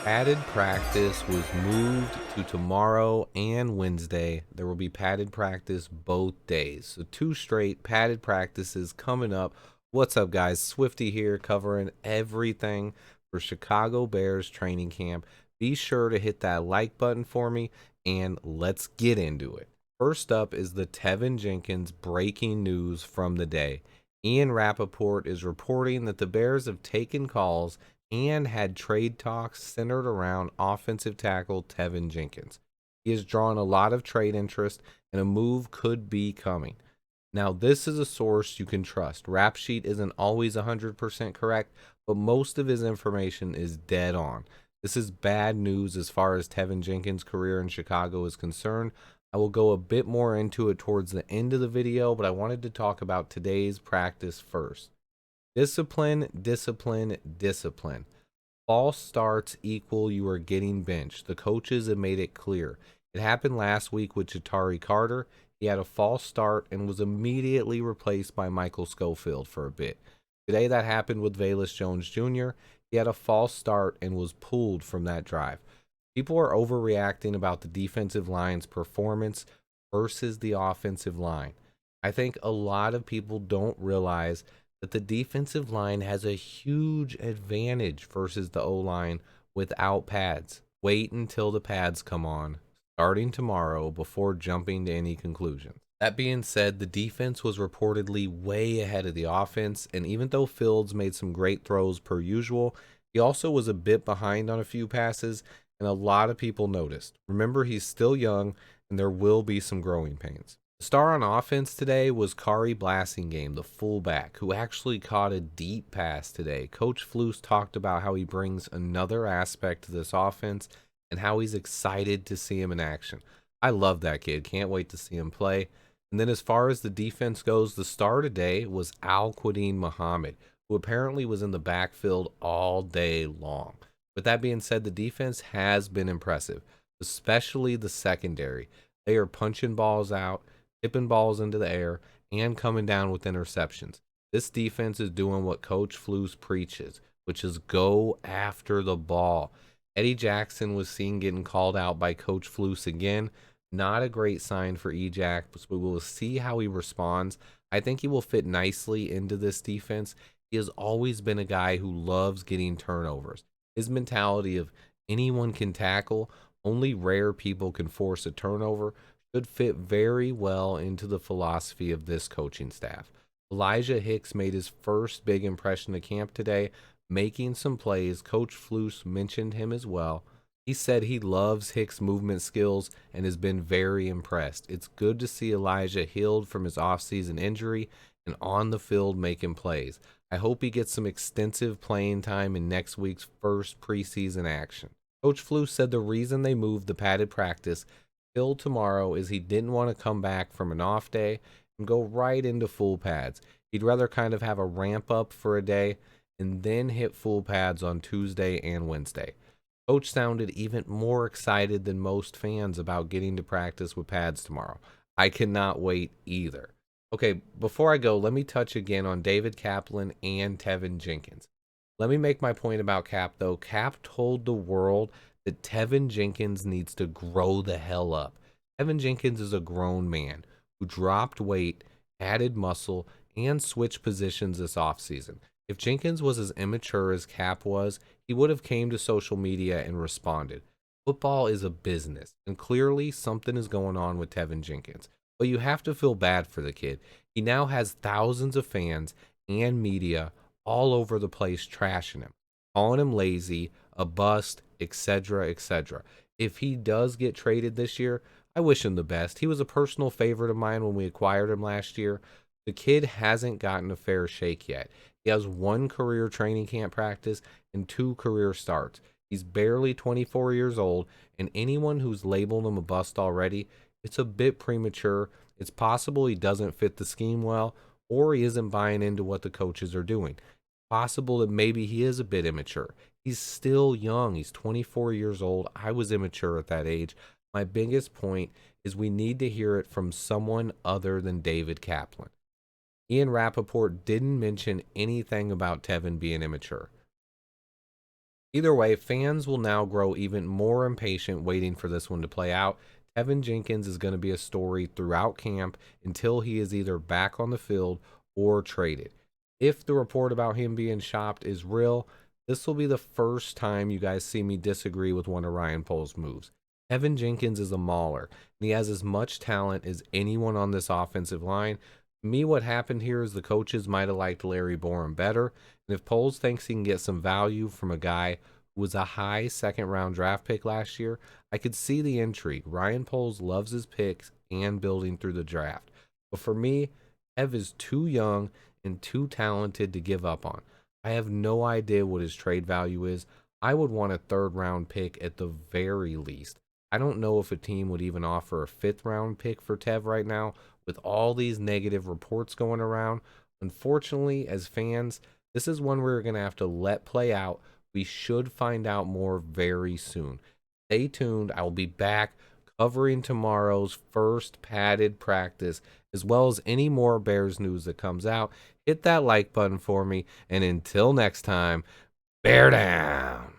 Padded practice was moved to tomorrow and Wednesday. There will be padded practice both days. So two straight padded practices coming up. What's up, guys? Swifty here covering everything for Chicago Bears training camp. Be sure to hit that like button for me and let's get into it. First up is the Teven Jenkins breaking news from the day. Ian Rappaport is reporting that the Bears have taken calls and had trade talks centered around offensive tackle Teven Jenkins. He has drawn a lot of trade interest, and a move could be coming. Now, this is a source you can trust. Rap Sheet isn't always 100% correct, but most of his information is dead on. This is bad news as far as Teven Jenkins' career in Chicago is concerned. I will go a bit more into it towards the end of the video, but I wanted to talk about today's practice first. Discipline, discipline, discipline. False starts equal you are getting benched. The coaches have made it clear. It happened last week with Jatari Carter. He had a false start and was immediately replaced by Michael Schofield for a bit. Today that happened with Velus Jones Jr. He had a false start and was pulled from that drive. People are overreacting about the defensive line's performance versus the offensive line. I think a lot of people don't realize that the defensive line has a huge advantage versus the O-line without pads. Wait until the pads come on, starting tomorrow, before jumping to any conclusions. That being said, the defense was reportedly way ahead of the offense, and even though Fields made some great throws per usual, he also was a bit behind on a few passes, and a lot of people noticed. Remember, he's still young, and there will be some growing pains. The star on offense today was Kari Blasingame, the fullback, who actually caught a deep pass today. Coach Flus talked about how he brings another aspect to this offense and how he's excited to see him in action. I love that kid. Can't wait to see him play. And then as far as the defense goes, the star today was Al-Quadin Muhammad, who apparently was in the backfield all day long. With that being said, the defense has been impressive, especially the secondary. They are punching balls out, tipping balls into the air, and coming down with interceptions. This defense is doing what Coach Flus preaches, which is go after the ball. Eddie Jackson was seen getting called out by Coach Flus again. Not a great sign for Ejac, but we will see how he responds. I think he will fit nicely into this defense. He has always been a guy who loves getting turnovers. His mentality of anyone can tackle, only rare people can force a turnover, should fit very well into the philosophy of this coaching staff. Elijah Hicks made his first big impression at camp today, making some plays. Coach Flus mentioned him as well. He said he loves Hicks' movement skills and has been very impressed. It's good to see Elijah healed from his offseason injury and on the field making plays. I hope he gets some extensive playing time in next week's first preseason action. Coach Flus said the reason they moved the padded practice till tomorrow is he didn't want to come back from an off day and go right into full pads. He'd rather kind of have a ramp up for a day and then hit full pads on Tuesday and Wednesday. Coach sounded even more excited than most fans about getting to practice with pads tomorrow. I cannot wait either. Okay, before I go, let me touch again on David Kaplan and Teven Jenkins. Let me make my point about Cap, though. Cap told the world that Teven Jenkins needs to grow the hell up. Teven Jenkins is a grown man who dropped weight, added muscle, and switched positions this offseason. If Jenkins was as immature as Cap was, he would have came to social media and responded. Football is a business, and clearly something is going on with Teven Jenkins. But you have to feel bad for the kid. He now has thousands of fans and media all over the place trashing him, calling him lazy, a bust, etc., etc. If he does get traded this year, I wish him the best. He was a personal favorite of mine when we acquired him last year. The kid hasn't gotten a fair shake yet. He has one career training camp practice and two career starts. He's barely 24 years old, and anyone who's labeled him a bust already, it's a bit premature. It's possible he doesn't fit the scheme well, or he isn't buying into what the coaches are doing. Possible that maybe he is a bit immature. He's still young. He's 24 years old. I was immature at that age. My biggest point is we need to hear it from someone other than David Kaplan. Ian Rappaport didn't mention anything about Teven being immature. Either way, fans will now grow even more impatient waiting for this one to play out. Teven Jenkins is going to be a story throughout camp until he is either back on the field or traded. If the report about him being shopped is real, this will be the first time you guys see me disagree with one of Ryan Poles' moves. Teven Jenkins is a mauler, and he has as much talent as anyone on this offensive line. To me, what happened here is the coaches might have liked Larry Borum better, and if Poles thinks he can get some value from a guy who was a high second round draft pick last year, I could see the intrigue. Ryan Poles loves his picks and building through the draft. But for me, Ev is too young and too talented to give up on. I have no idea what his trade value is. I would want a third round pick at the very least. I don't know if a team would even offer a fifth round pick for Tev right now with all these negative reports going around. Unfortunately, as fans, this is one we're going to have to let play out. We should find out more very soon. Stay tuned. I will be back covering tomorrow's first padded practice, as well as any more Bears news that comes out. Hit that like button for me, and until next time, bear down.